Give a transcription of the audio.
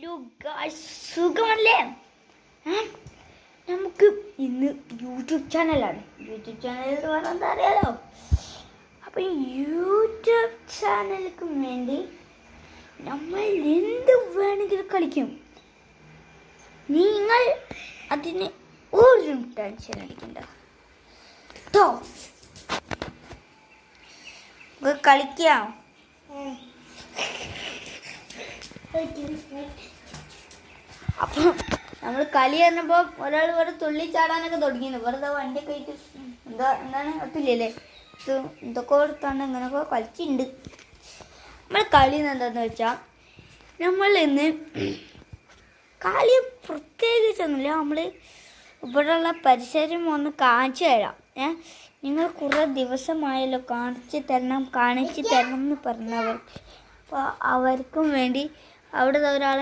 Hello guys, സുഖമല്ലേ? നമുക്ക് ഇന്ന് യൂട്യൂബ് ചാനലാണ്. യൂട്യൂബ് ചാനൽ എന്ന് പറഞ്ഞാൽ എന്താ അറിയാലോ. അപ്പം യൂട്യൂബ് ചാനലിന് വേണ്ടി നമ്മൾ എന്ത് വേണമെങ്കിലും കളിക്കും. നിങ്ങൾ അതിന് ഒരു ടെൻഷൻ അടിക്കണ്ട കേട്ടോ. കളിക്കാം. അപ്പം നമ്മൾ കളി പറഞ്ഞപ്പോൾ ഒരാൾ ഇവിടെ തുള്ളിച്ചാടാനൊക്കെ തുടങ്ങിയിരുന്നു. വെറുതെ വണ്ടിയൊക്കെ ആയിട്ട് എന്താണ് ഒത്തില്ലല്ലേ, ഇതൊക്കെ കൊടുത്താണ്ട് ഇങ്ങനെയൊക്കെ കളിച്ചിട്ടുണ്ട്. നമ്മൾ കളി എന്താണെന്ന് വെച്ചാൽ, നമ്മൾ ഇന്ന് കളി പ്രത്യേകിച്ചൊന്നുമില്ല. നമ്മൾ ഇവിടെയുള്ള പരിസരം ഒന്ന് കാണിച്ചു തരാം. നിങ്ങൾ കുറേ ദിവസമായല്ലോ കാണിച്ചു തരണം എന്ന് പറഞ്ഞവർ. അപ്പോൾ അവർക്കും വേണ്ടി അവിടെ ഒരാളെ